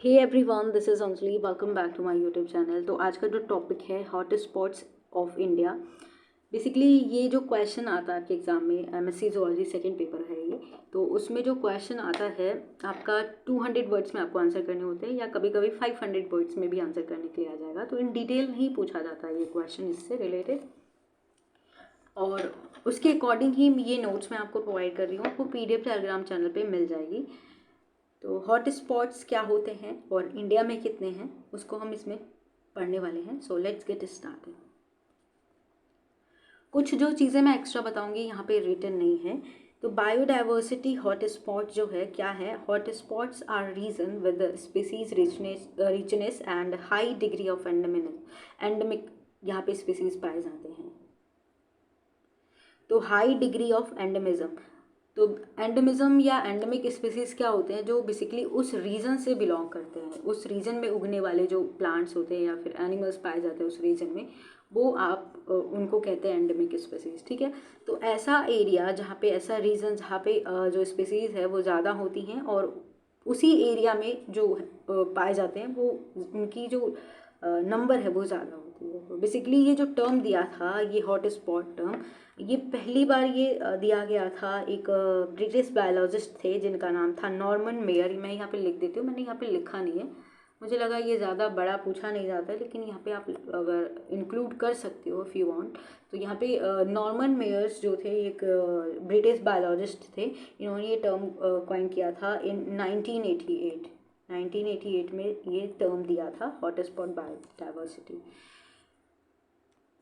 Hey everyone, this is Anjali. Welcome back to my YouTube channel. तो आज का जो टॉपिक है hot spots of India. Basically ये जो क्वेश्चन आता है आपके एग्ज़ाम में, एमएससी जूलॉजी सेकंड पेपर है ये, तो उसमें जो क्वेश्चन आता है आपका 200 वर्ड्स में आपको आंसर करने होते हैं या कभी कभी 500 वर्ड्स में भी आंसर करने के लिए आ जाएगा। तो इन डिटेल नहीं पूछा जाता है ये क्वेश्चन इससे रिलेटेड, और उसके अकॉर्डिंग ही ये नोट्स मैं आपको प्रोवाइड कर रही हूँ। आपको पीडीएफ टेलीग्राम चैनल पे मिल जाएगी। तो हॉट स्पॉट्स क्या होते हैं और इंडिया में कितने हैं उसको हम इसमें पढ़ने वाले हैं। So let's get started. कुछ जो चीज़ें मैं एक्स्ट्रा बताऊंगी यहाँ पे रिटन नहीं है। तो बायोडाइवर्सिटी हॉट स्पॉट जो है क्या है, hot spots are region with species richness and high degree of endemic यहाँ पे स्पीसीज पाए जाते हैं। तो हाई डिग्री ऑफ एंडेमिज्म, तो एंडेमिज्म या एंडेमिक स्पीसीज क्या होते हैं, जो बेसिकली उस रीजन से बिलोंग करते हैं, उस रीजन में उगने वाले जो प्लांट्स होते हैं या फिर एनिमल्स पाए जाते हैं उस रीजन में, वो आप उनको कहते हैं एंडेमिक स्पीसीज। ठीक है, तो ऐसा एरिया जहाँ पे, ऐसा रीजन जहाँ पे जो स्पीसीज है वो ज़्यादा होती हैं और उसी एरिया में जो पाए जाते हैं वो उनकी जो नंबर है वो ज़्यादा होती है। तो बेसिकली ये जो टर्म दिया था, ये हॉट स्पॉट टर्म, ये पहली बार ये दिया गया था एक ब्रिटिश बायोलॉजिस्ट थे जिनका नाम था नॉर्मन मेयर। मैं यहाँ पे लिख देती हूँ, मैंने यहाँ पे लिखा नहीं है, मुझे लगा ये ज़्यादा बड़ा पूछा नहीं जाता है, लेकिन यहाँ पे आप अगर इंक्लूड कर सकते हो इफ़ यू वांट। तो यहाँ पे नॉर्मन मेयर्स जो थे एक ब्रिटिश बायोलॉजिस्ट थे, इन्होंने ये टर्म कॉइन किया था इन 1988 में ये टर्म दिया था हॉट स्पॉट बायोडाइवर्सिटी।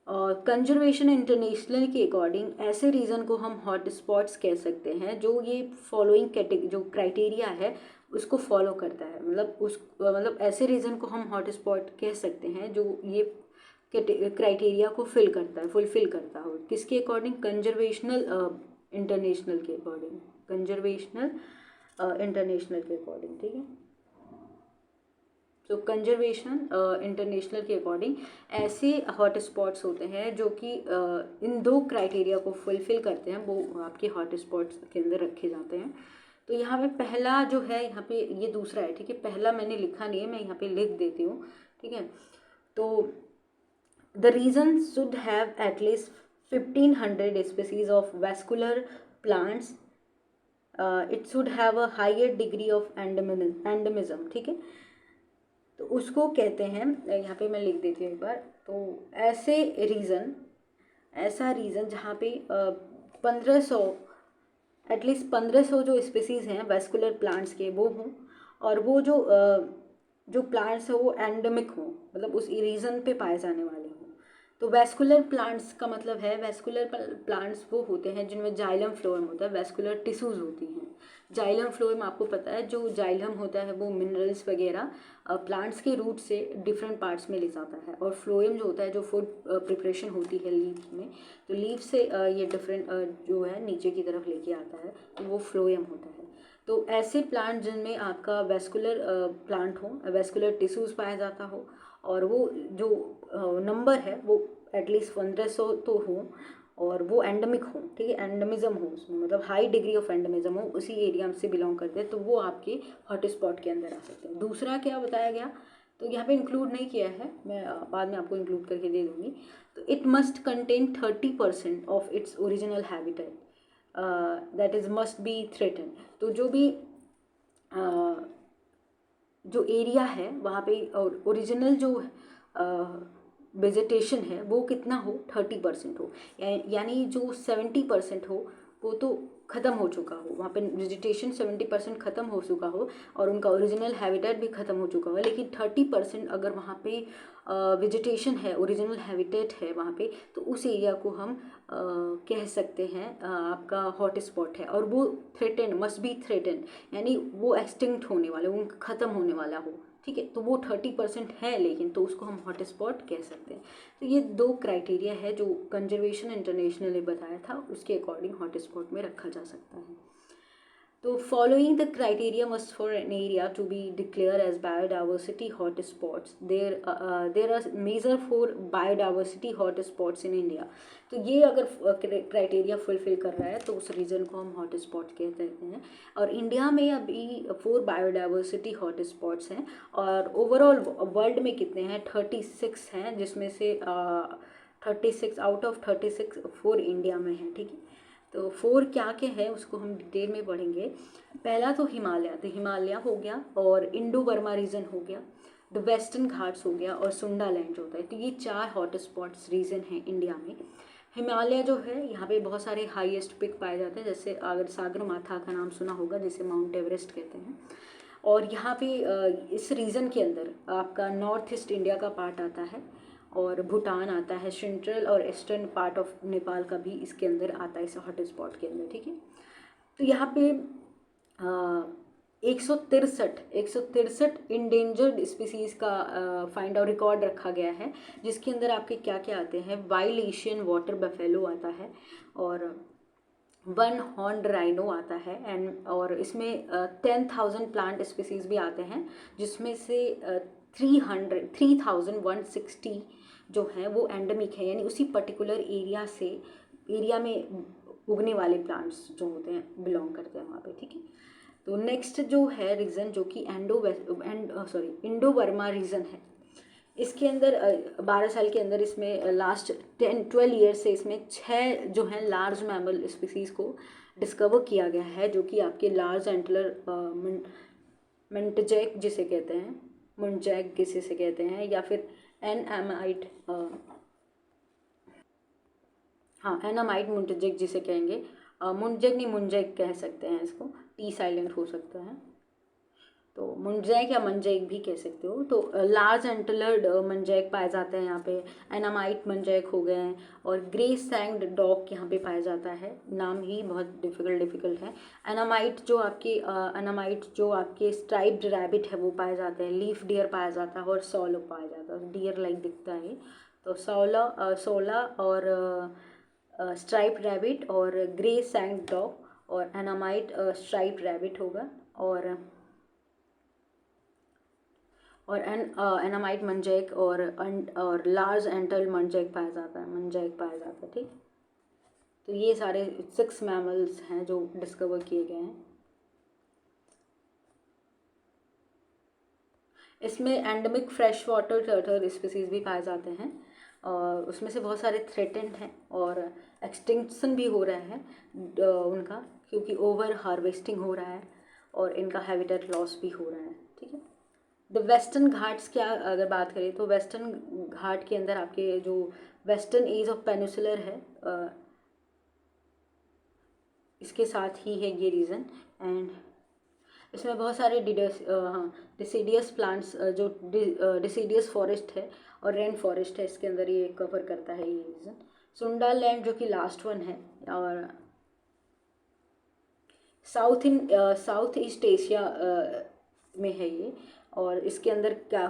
और कंजर्वेशन इंटरनेशनल के अकॉर्डिंग ऐसे रीजन को हम हॉट स्पॉट्स कह सकते हैं जो ये फॉलोइंग कैटेगरी जो क्राइटेरिया है उसको फॉलो करता है। मतलब ऐसे रीजन को हम हॉट स्पॉट कह सकते हैं जो ये क्राइटेरिया को फुलफिल करता हो। किसके अकॉर्डिंग? कंजर्वेशनल इंटरनेशनल के अकॉर्डिंग, कंजर्वेशनल इंटरनेशनल के अकॉर्डिंग। ठीक है, तो कंजर्वेशन इंटरनेशनल के अकॉर्डिंग ऐसे हॉट स्पॉट्स होते हैं जो कि इन दो क्राइटेरिया को फुलफिल करते हैं, वो आपके हॉट स्पॉट्स के अंदर रखे जाते हैं। तो यहाँ पे पहला जो है, यहाँ पे ये दूसरा है। ठीक है, पहला मैंने लिखा नहीं है, मैं यहाँ पे लिख देती हूँ। ठीक है, तो the region should have at least 1500 species of vascular plants, it should have a higher degree of endemism. ठीक है, तो उसको कहते हैं, यहाँ पे मैं लिख देती हूँ एक बार। तो ऐसा रीज़न जहाँ पे 1500 एटलीस्ट 1500 जो स्पीसीज़ हैं वेस्कुलर प्लांट्स के वो हों, और वो जो प्लांट्स है वो एंडेमिक हों, मतलब उस रीजन पे पाए जाने वाले हों। तो वेस्कुलर प्लांट्स का मतलब है, वेस्कुलर प्लांट्स वो होते हैं जिनमें जाइलम फ्लोएम होता है, वेस्कुलर टिश्यूज होती हैं। जाइलम फ्लोएम आपको पता है, जो जाइलम होता है वो मिनरल्स वगैरह प्लांट्स के रूट से डिफरेंट पार्ट्स में ले जाता है, और फ्लोएम जो होता है जो फूड प्रिपरेशन होती है लीव्स में, तो लीव से ये डिफरेंट जो है नीचे की तरफ लेके आता है, तो वो फ्लोएम होता है। तो ऐसे प्लांट जिनमें आपका वेस्कुलर प्लांट हो, वेस्कुलर टिश्यूज पाया जाता हो, और वो जो नंबर है वो एटलीस्ट 1500 तो हो, और वो एंडेमिक हो। ठीक है, एंडेमिज्म हो उसमें, मतलब हाई डिग्री ऑफ एंडेमिज्म हो, उसी एरिया से बिलोंग करते हैं, तो वो आपके हॉट स्पॉट के अंदर आ सकते हैं। दूसरा क्या बताया गया, तो यहाँ पे इंक्लूड नहीं किया है, मैं बाद में आपको इंक्लूड करके दे दूँगी। तो it must contain 30% of its original habitat, that is must be threaten. तो जो भी जो एरिया है वहाँ पे ओरिजिनल जो वेजिटेशन है वो कितना हो, 30% हो, यानी जो 70% हो वो तो ख़त्म हो चुका हो, वहाँ पे वेजिटेशन 70% ख़त्म हो चुका हो और उनका ओरिजिनल हैबिटेट भी ख़त्म हो चुका हो, लेकिन 30% अगर वहाँ पे वेजिटेशन है, ओरिजिनल हैबिटेट है वहाँ पे, तो उस एरिया को हम कह सकते हैं आपका हॉट स्पॉट है, और वो थ्रेटेंड, मस्ट बी थ्रेटेंड, यानी वो एक्सटिंक्ट होने वाला, वो ख़त्म होने वाला हो। ठीक है, तो वो 30% है लेकिन, तो उसको हम हॉट स्पॉट कह सकते हैं। तो ये दो क्राइटेरिया है जो कंजर्वेशन इंटरनेशनल ने बताया था, उसके अकॉर्डिंग हॉट स्पॉट में रखा जा सकता है। तो following the criteria must for an area to be declared as biodiversity hotspots. There are major four biodiversity hotspots in India. तो ये अगर क्राइटेरिया फुलफिल कर रहा है तो उस रीजन को हम हॉटस्पॉट कहते हैं। और इंडिया में अभी 4 बायोडाइवर्सिटी हॉटस्पॉट्स हैं और ओवरऑल वर्ल्ड में कितने हैं, 36 हैं, जिसमें से 36 आउट ऑफ 36 4 इंडिया में हैं। ठीक है, तो 4 क्या क्या है उसको हम डिटेल में पढ़ेंगे। पहला तो हिमालय हो गया, और इंडो बर्मा रीजन हो गया, द वेस्टर्न घाट्स हो गया, और सुंडा लैंड होता है। तो ये 4 हॉटस्पॉट्स रीजन हैं इंडिया में। हिमालय जो है यहाँ पे बहुत सारे हाईएस्ट पिक पाए जाते हैं, जैसे अगर सागर माथा का नाम सुना होगा जिसे माउंट एवरेस्ट कहते हैं। और यहाँ पे इस रीजन के अंदर आपका नॉर्थ ईस्ट इंडिया का पार्ट आता है, और भूटान आता है, सेंट्रल और ईस्टर्न पार्ट ऑफ नेपाल का भी इसके अंदर आता है, इस हॉटस्पॉट के अंदर। ठीक है, तो यहाँ पे 163 इंडेंजर्ड स्पीसीज़ का फाइंड आउट रिकॉर्ड रखा गया है, जिसके अंदर आपके क्या क्या आते हैं, वाइल्ड एशियन वाटर बफेलो आता है, और 1 हॉर्न्ड राइनो आता है, एंड और इसमें 10,000 प्लांट स्पीसीज़ भी आते हैं, जिसमें से 3160 जो हैं वो एंडेमिक है, यानी उसी पर्टिकुलर एरिया में उगने वाले प्लांट्स जो होते हैं बिलोंग करते हैं वहाँ पे। ठीक है, तो नेक्स्ट जो है रीजन जो कि इंडो बर्मा रीजन है, इसके अंदर 12 साल के अंदर इसमें लास्ट 10-12 ईयर से इसमें 6 जो हैं लार्ज मैमल स्पीसीज़ को डिस्कवर किया गया है, जो कि आपके लार्ज एंटलर मुंटजैक जिसे कहते हैं, मुंटजैक जिसे कहते हैं, या फिर एनामाइट एनामाइट मुंटजैक जिसे कहेंगे, मुंटजैक नहीं मुंजैक कह सकते हैं इसको, टी साइलेंट हो सकता है, तो मुंजैक या मंजैक भी कह सकते हो। तो लार्ज एंटलर्ड मंजैक पाए जाते हैं यहाँ पे, एनामाइट मंजैक हो गए हैं, और ग्रे सैंग्ड डॉग यहाँ पे पाया जाता है, नाम ही बहुत डिफ़िकल्ट है। एनामाइट जो आपके स्ट्राइप्ड रैबिट है वो पाए जाते हैं, लीफ डियर पाया जाता है, और सौलो पाया जाता है, डियर लाइक दिखता है। तो सोला और स्ट्राइप रैबिट और ग्रे सैंड डॉग और एनामाइट स्ट्राइप रैबिट होगा, और एनामाइट मंजैक और लार्ज एंटल मंजैक पाया जाता है। ठीक, तो ये सारे 6 मैमल्स हैं जो डिस्कवर किए गए हैं। इसमें endemic fresh water turtle species भी पाए जाते हैं, और उसमें से बहुत सारे थ्रेटेंड हैं और एक्सटिंक्शन भी हो रहा है उनका, क्योंकि ओवर हार्वेस्टिंग हो रहा है और इनका हैबिटेट लॉस भी हो रहा है। ठीक है, द वेस्टर्न घाट्स क्या अगर बात करें तो वेस्टर्न घाट के अंदर आपके जो वेस्टर्न एज ऑफ पेनिसुलर है, इसके साथ ही है ये रीज़न, एंड इसमें बहुत सारे डिसीडियस प्लांट्स जो डिसीडियस फॉरेस्ट है और रेन फॉरेस्ट है, इसके अंदर ये कवर करता है ये रीजन। सुंडा लैंड जो कि लास्ट वन है, और साउथ ईस्ट एशिया में है ये, और इसके अंदर क्या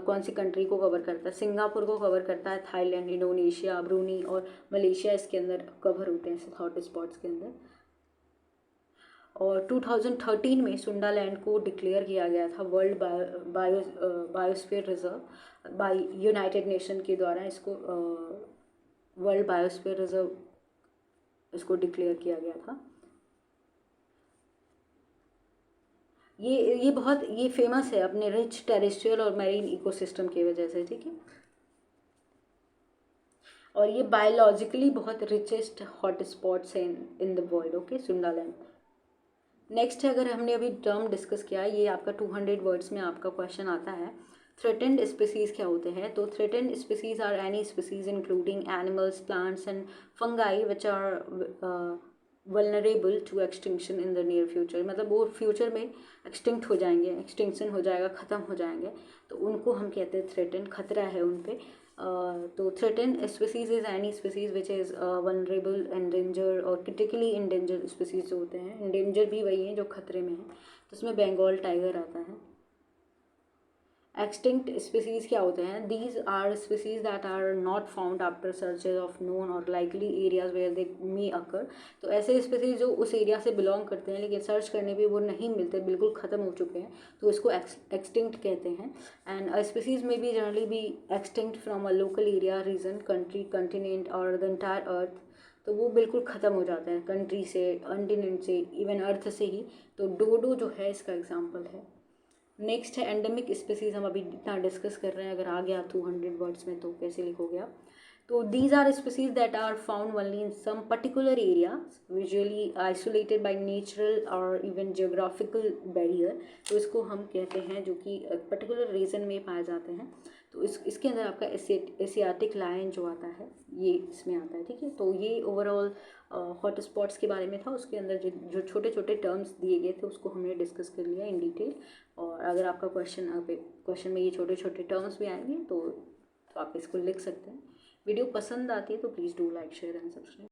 कौन सी कंट्री को कवर करता है, सिंगापुर को कवर करता है, थाईलैंड, इंडोनेशिया, ब्रूनी और मलेशिया इसके अंदर कवर होते हैं इस हॉट स्पॉट्स के अंदर। और 2013 में सुंडा लैंड को डिक्लेयर किया गया था world biosphere reserve by United Nation के द्वारा, इसको वर्ल्ड बायोस्फीयर रिजर्व इसको डिक्लेयर किया गया था। ये फेमस है अपने रिच टेरेस्ट्रियल और मैरीन इकोसिस्टम की वजह से। ठीक है, और ये बायोलॉजिकली बहुत रिचेस्ट हॉट स्पॉट्स हैं इन द वर्ल्ड। ओके, सुंडा लैंड। नेक्स्ट है, अगर हमने अभी टर्म डिस्कस किया, ये आपका 200 वर्ड्स में आपका क्वेश्चन आता है, थ्रेटेंड स्पीसीज़ क्या होते हैं। तो threatened species are any species including animals, plants and fungi which are vulnerable to extinction in the near future, मतलब वो फ्यूचर में एक्सटिंक्ट हो जाएंगे, एक्सटिंक्शन हो जाएगा, ख़त्म हो जाएंगे, तो उनको हम कहते हैं थ्रेटेंड, खतरा है उन पर। तो threatened species is any species which is vulnerable, endanger और क्रिटिकली इंडेंजर स्पीसीज जो होते हैं, इंडेंजर भी वही हैं जो खतरे में हैं, तो उसमें बंगाल टाइगर आता है। एक्सटिंक्ट स्पीसीज क्या होते हैं? These are species that are not found after searches of known और likely areas where they may occur. तो ऐसे स्पीसीज जो उस एरिया से बिलोंग करते हैं लेकिन सर्च करने पे वो नहीं मिलते, बिल्कुल ख़त्म हो चुके हैं, तो इसको एक्सटिंक्ट कहते हैं। And species may be generally be extinct from a local area, region, country, continent और द एंटायर अर्थ। तो वो बिल्कुल ख़त्म हो जाते हैं कंट्री से, कंटिनेंट से, इवन अर्थ से ही। तो डोडो जो है इसका एग्जाम्पल है। नेक्स्ट है एंडेमिक स्पीसीज। हम अभी इतना डिस्कस कर रहे हैं, अगर आ गया 200 वर्ड्स में तो कैसे लिखोगे आप? तो these are species that are found only in some particular area, usually isolated by natural और इवन जियोग्राफिकल बैरियर। तो इसको हम कहते हैं जो कि पर्टिकुलर रीजन में पाए जाते हैं। तो इसके अंदर आपका एशियाटिक लायन जो आता है ये इसमें आता है, ठीक है। तो ये ओवरऑल हॉट स्पॉट्स के बारे में था। उसके अंदर जो छोटे छोटे टर्म्स दिए गए थे उसको हमने डिस्कस कर लिया इन डिटेल। और अगर आपका क्वेश्चन में ये छोटे छोटे टर्म्स भी आएंगे तो आप इसको लिख सकते हैं। वीडियो पसंद आती है तो please do like, share and subscribe.